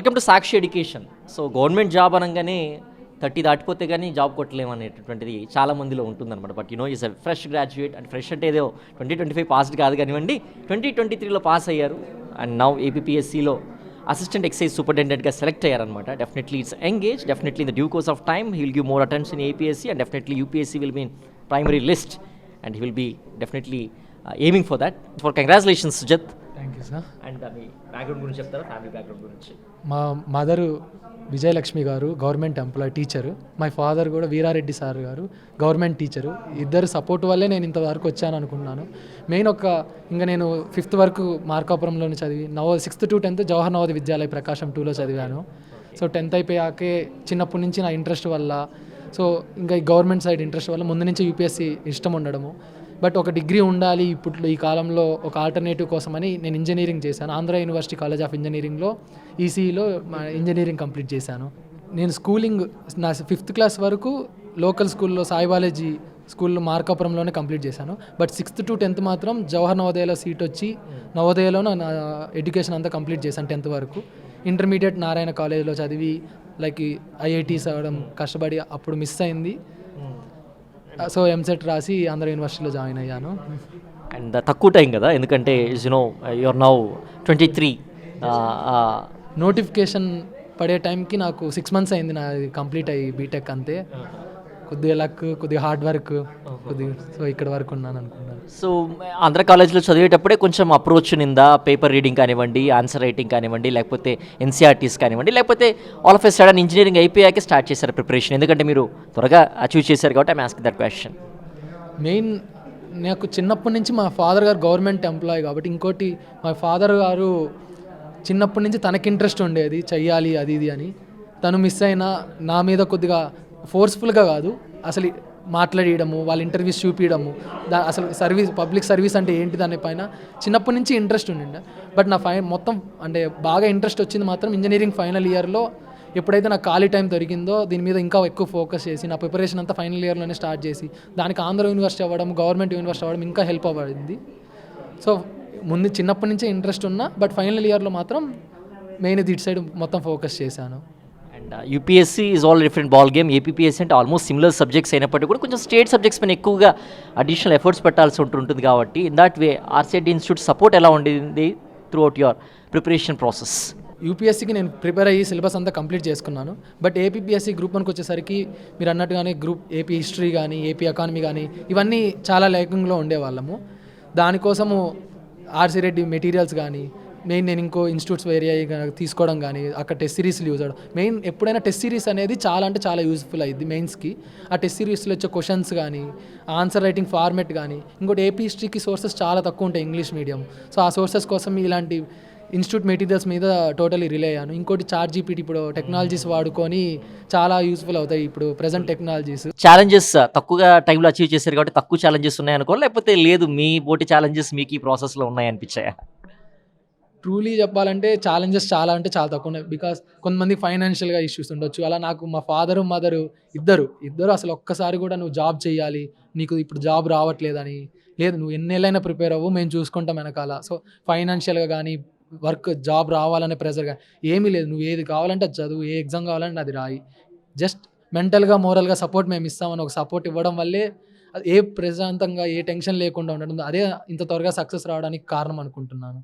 Welcome to Sakshi education. So government job అనగానే 30 దాటిపోతే కానీ జాబ్ కొట్టలేము అనేటటువంటిది చాలా మందిలో ఉంటుందన్నమాట. But is a fresh graduate and fresh అంటే ఏదో 2025 పాస్డ్ కాదు కానివ్వండి, 2023లో పాస్ అయ్యారు అండ్ నౌ ఏపీఎస్సిలో అసిస్టెంట్ ఎక్సైజ్ సూపరింటెండెంట్గా సెలెక్ట్ అయ్యారనమాట. Definitely it's engage, definitely in the due course of time he will give more attention in APSC and definitely UPSC will be in primary list and he will be definitely aiming for that. For congratulations Sujat. Thank you sir. And మీ background గురించి చెప్తారా, family background గురించి? మా mother Vijayalakshmi గారు government employee teacher, my father కూడా Veerareddy sir గారు government teacher. ఇద్దరు support వల్లే నేను ఇంతవరకు వచ్చాను అనుకున్నాను. మెయిన్ ఇంకా నేను 5th వరకు మార్కాపురంలోనే చదివి 6th to 10th Jawahar Navodaya విద్యాలయ ప్రకాశం 2లో చదివాను. సో 10th అయిపోయాకే చిన్నప్పటి నుంచి నా ఇంట్రెస్ట్ వల్ల, సో ఇంకా ఈ గవర్నమెంట్ సైడ్ ఇంట్రెస్ట్ వల్ల ముందు నుంచి యూపీఎస్సీ ఇష్టం ఉండడము. బట్ ఒక డిగ్రీ ఉండాలి ఇప్పుడు ఈ కాలంలో ఒక ఆల్టర్నేటివ్ కోసమని నేను ఇంజనీరింగ్ చేశాను. ఆంధ్ర యూనివర్సిటీ కాలేజ్ ఆఫ్ ఇంజనీరింగ్లో ఈసీఈలో ఇంజనీరింగ్ కంప్లీట్ చేశాను. నేను స్కూలింగ్ నా 5th క్లాస్ వరకు లోకల్ స్కూల్లో సాయి బాలాజీ స్కూల్లో మార్కాపురంలోనే కంప్లీట్ చేశాను. బట్ 6th to 10th మాత్రం జవహర్ నవోదయలో సీట్ వచ్చి నవోదయలో నా ఎడ్యుకేషన్ అంతా కంప్లీట్ చేశాను 10th వరకు. ఇంటర్మీడియట్ నారాయణ కాలేజ్లో చదివి లైక్ ఐఐటీస్ అవ్వడం కష్టపడి అప్పుడు మిస్ అయింది. సో ఎంసెట్ రాసి ఆంధ్ర యూనివర్సిటీలో జాయిన్ అయ్యాను. అండ్ తక్కువ టైం కదా, ఎందుకంటే యువర్ నౌ 23. నోటిఫికేషన్ పడే టైంకి నాకు 6 months అయింది నాది కంప్లీట్ అయ్యి బీటెక్. అంతే కొద్దిగా లక్, కొద్దిగా హార్డ్ వర్క్, కొద్దిగా సో ఇక్కడ వరకు ఉన్నాను అనుకున్నాను. సో ఆంధ్ర కాలేజ్లో చదివేటప్పుడే కొంచెం అప్రోచ్ నిందా, పేపర్ రీడింగ్ కానివ్వండి, ఆన్సర్ రైటింగ్ కానివ్వండి, లేకపోతే ఎన్సీఆర్టీస్ కానివ్వండి, లేకపోతే all of a sudden engineering అయిపోయాకే స్టార్ట్ చేశారు ప్రిపరేషన్? ఎందుకంటే మీరు త్వరగా అచీవ్ చేశారు కాబట్టి I'm asking that question. Main నాకు చిన్నప్పటి నుంచి మా ఫాదర్ గారు గవర్నమెంట్ ఎంప్లాయీ కాబట్టి, ఇంకోటి మా ఫాదర్ గారు చిన్నప్పటి నుంచి తనకి ఇంట్రెస్ట్ ఉండేది చెయ్యాలి అది ఇది అని. తను మిస్ అయినా నా మీద కొద్దిగా ఫోర్స్ఫుల్గా కాదు, అసలు మాట్లాడేయడము, వాళ్ళ ఇంటర్వ్యూస్ చూపించడము, అసలు పబ్లిక్ సర్వీస్ అంటే ఏంటి దాని పైన చిన్నప్పటి నుంచి ఇంట్రెస్ట్ ఉండిండే. బట్ నా మొత్తం అంటే బాగా ఇంట్రెస్ట్ వచ్చింది మాత్రం ఇంజనీరింగ్ ఫైనల్ ఇయర్లో. ఎప్పుడైతే నాకు ఖాళీ టైం దొరికిందో దీని మీద ఇంకా ఎక్కువ ఫోకస్ చేసి నా ప్రిపరేషన్ అంతా ఫైనల్ ఇయర్లోనే స్టార్ట్ చేసి దానికి ఆంధ్ర యూనివర్సిటీ అవ్వడం, గవర్నమెంట్ యూనివర్సిటీ అవ్వడం ఇంకా హెల్ప్ అవ్వడింది. సో ముందు చిన్నప్పటి నుంచే ఇంట్రెస్ట్ ఉన్నా, బట్ ఫైనల్ ఇయర్లో మాత్రం మెయిన్ ఇటు సైడ్ మొత్తం ఫోకస్ చేశాను. And UPSC is all different ball game. APSC అంటే ఆల్మోస్ట్ సిమిలర్ సబ్జెక్ట్స్ అయినప్పటికీ కూడా కొంచెం స్టేట్ సబ్జెక్ట్స్ పైన ఎక్కువగా అడిషనల్ ఎఫర్ట్స్ పెట్టాల్సి ఉంటుంది కాబట్టి in that way RCIT institute support ఎలా ఉండేది throughout your preparation process? యూపీఎస్సీకి నేను ప్రిపేర్ అయ్యి సిలబస్ అంతా కంప్లీట్ చేసుకున్నాను. బట్ ఏపీఎస్సీ గ్రూప్ 1కి వచ్చేసరికి మీరు అన్నట్టుగానే గ్రూప్ ఏపీ హిస్టరీ కానీ, ఏపీ ఎకానమీ కానీ ఇవన్నీ చాలా ల్యాకింగ్లో ఉండేవాళ్ళము. దానికోసము ఆర్సీ రెడ్డి మెటీరియల్స్ కానీ, మెయిన్ నేను ఇంకో ఇన్స్టిట్యూట్స్ వేరే తీసుకోవడం కానీ, అక్కడ టెస్ట్ సిరీస్లు యూజ్ అవ్వడం. మెయిన్ ఎప్పుడైనా టెస్ట్ సిరీస్ అనేది చాలా అంటే చాలా యూజ్ఫుల్ అయ్యింది మెయిన్స్కి. ఆ టెస్ట్ సిరీస్లో వచ్చే క్వశ్చన్స్ కానీ, ఆన్సర్ రైటింగ్ ఫార్మెట్ కానీ, ఇంకోటి ఏపీ హిస్టరీకి సోర్సెస్ చాలా తక్కువ ఉంటాయి ఇంగ్లీష్ మీడియం. సో ఆ సోర్సెస్ కోసం ఇలాంటి ఇన్స్టిట్యూట్ మెటీరియల్స్ మీద టోటలీ రిలే అయ్యాను. ఇంకోటి చాట్ జీపీటీ ఇప్పుడు టెక్నాలజీస్ వాడుకొని చాలా యూస్ఫుల్ అవుతాయి ఇప్పుడు ప్రజెంట్ టెక్నాలజీస్. ఛాలెంజెస్ తక్కువగా టైంలో అచీవ్ చేశారు కాబట్టి తక్కువ ఛాలెంజెస్ ఉన్నాయనుకో, లేకపోతే లేదు మీ పోటీ ఛాలెంజెస్ మీకు ఈ ప్రాసెస్లో ఉన్నాయనిపించాయా? ట్రూలీ చెప్పాలంటే ఛాలెంజెస్ చాలా అంటే చాలా తక్కువ ఉన్నాయి. బికాస్ కొంతమంది ఫైనాన్షియల్గా ఇష్యూస్ ఉండొచ్చు. అలా నాకు మా ఫాదరు మదరు ఇద్దరు అసలు ఒక్కసారి కూడా నువ్వు జాబ్ చేయాలి, నీకు ఇప్పుడు జాబ్ రావట్లేదని, లేదు నువ్వు ఎన్నేళ్ళైనా ప్రిపేర్ అవ్వు, మేము చూసుకుంటాం వెనకాల. సో ఫైనాన్షియల్గా కానీ వర్క్ జాబ్ రావాలనే ప్రెజర్ కానీ ఏమీ లేదు. నువ్వు ఏది కావాలంటే అది చదువు, ఏ ఎగ్జామ్ కావాలంటే అది రాయి, జస్ట్ మెంటల్గా మోరల్గా సపోర్ట్ మేము ఇస్తామని ఒక సపోర్ట్ ఇవ్వడం వల్లే ఏ ప్రశాంతంగా ఏ టెన్షన్ లేకుండా ఉండడం, అదే ఇంత త్వరగా సక్సెస్ రావడానికి కారణం అనుకుంటున్నాను.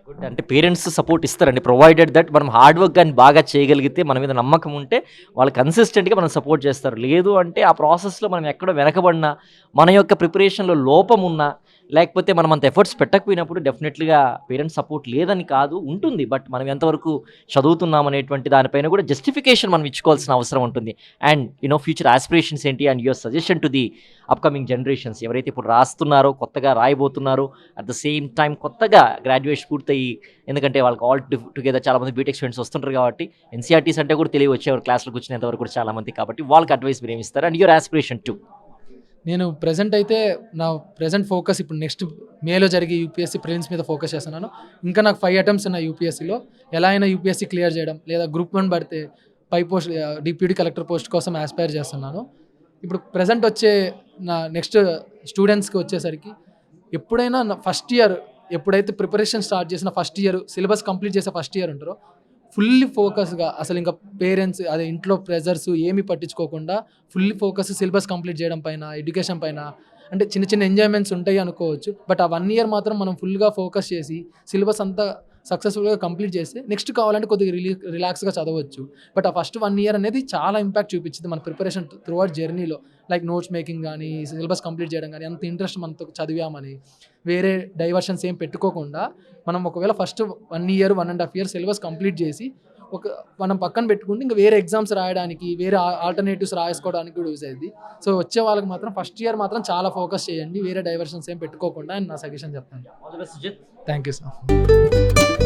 గుడ్. అంటే పేరెంట్స్ సపోర్ట్ ఇస్తారండి, ప్రొవైడెడ్ దట్ మనం హార్డ్ వర్క్ కానీ బాగా చేయగలిగితే, మన మీద నమ్మకం ఉంటే వాళ్ళు కన్సిస్టెంట్గా మనం సపోర్ట్ చేస్తారు. లేదు అంటే ఆ ప్రాసెస్లో మనం ఎక్కడో వెనకబడినా, మన యొక్క ప్రిపరేషన్లో లోపం ఉన్నా, లేకపోతే మనం అంత ఎఫర్ట్స్ పెట్టకపోయినప్పుడు డెఫినెట్లీగా పేరెంట్స్ సపోర్ట్ లేదని కాదు, ఉంటుంది. బట్ మనం ఎంతవరకు చదువుతున్నాం అనేటువంటి దానిపైన కూడా జస్టిఫికేషన్ మనం ఇచ్చుకోవాల్సిన అవసరం ఉంటుంది. అండ్ ఫ్యూచర్ ఆస్పిరేషన్స్ ఏంటి and your suggestion to the upcoming generations ఎవరైతే ఇప్పుడు రాస్తున్నారో, కొత్తగా రాయబోతున్నారో, అట్ ద సేమ్ టైం కొత్తగా గ్రాడ్యుయేషన్ పూర్తయి, ఎందుకంటే వాళ్ళకి ఆల్ టుగెదర్ చాలామంది బీటెక్ స్టూడెంట్స్ వస్తుంటారు కాబట్టి ఎన్సీఆర్టీస్ అంటే కూడా తెలియ వచ్చేవారు క్లాస్లోకి వచ్చినంతవరకు కూడా చాలామంది, కాబట్టి వాళ్ళకి అడ్వైస్ మీరు ఏమి ఇస్తారు అండ్ యువర్ ఆస్పిరేషన్ టు? నేను ప్రజెంట్ అయితే నా ప్రజెంట్ ఫోకస్ ఇప్పుడు నెక్స్ట్ మేలో జరిగే యూపీఎస్సీ ప్రిలిమ్స్ మీద ఫోకస్ చేస్తున్నాను. ఇంకా నాకు 5 attempts ఉన్నాయి యూపీఎస్సీలో. ఎలా అయినా యూపీఎస్సీ క్లియర్ చేయడం, లేదా గ్రూప్ 1 పడితే పై పోస్ట్ డిప్యూటీ కలెక్టర్ పోస్ట్ కోసం ఆస్పైర్ చేస్తున్నాను. ఇప్పుడు ప్రజెంట్ వచ్చే నా నెక్స్ట్ స్టూడెంట్స్కి వచ్చేసరికి ఎప్పుడైనా ఫస్ట్ ఇయర్ ఎప్పుడైతే ప్రిపరేషన్ స్టార్ట్ చేసిన ఫస్ట్ ఇయర్ సిలబస్ కంప్లీట్ చేసే ఫస్ట్ ఇయర్ ఉంటారో ఫుల్లీ ఫోకస్గా అసలు ఇంకా పేరెంట్స్ అదే ఇంట్లో ప్రెజర్స్ ఏమీ పట్టించుకోకుండా ఫుల్లీ ఫోకస్ సిలబస్ కంప్లీట్ చేయడం పైన, ఎడ్యుకేషన్ పైన, అంటే చిన్న చిన్న ఎంజాయ్మెంట్స్ ఉంటాయి అనుకోవచ్చు. బట్ ఆ 1 ఇయర్ మాత్రం మనం ఫుల్గా ఫోకస్ చేసి సిలబస్ అంతా సక్సెస్ఫుల్గా కంప్లీట్ చేస్తే నెక్స్ట్ కావాలంటే కొద్దిగా రిలాక్స్గా చదవచ్చు. బట్ ఆ ఫస్ట్ 1 ఇయర్ అనేది చాలా ఇంపాక్ట్ చూపించింది మన ప్రిపరేషన్ త్రూ అవుట్ జర్నీలో. లైక్ నోట్స్ మేకింగ్ కానీ, సిలబస్ కంప్లీట్ చేయడం కానీ, అంత ఇంట్రెస్ట్ మనతో చదివామని వేరే డైవర్షన్స్ ఏం పెట్టుకోకుండా మనం ఒకవేళ first 1 year 1.5 year syllabus complete చేసి మనం పక్కన పెట్టుకుంటే ఇంకా వేరే ఎగ్జామ్స్ రాయడానికి, వేరే ఆల్టర్నేటివ్స్ రాసుకోవడానికి కూడా యూజ్ అయ్యింది. సో వచ్చే వాళ్ళకి మాత్రం ఫస్ట్ ఇయర్ మాత్రం చాలా ఫోకస్ చేయండి, వేరే డైవర్షన్స్ ఏం పెట్టుకోకుండా అని నా సజెషన్ చెప్తాను. All the best Sujith. Thank you sir.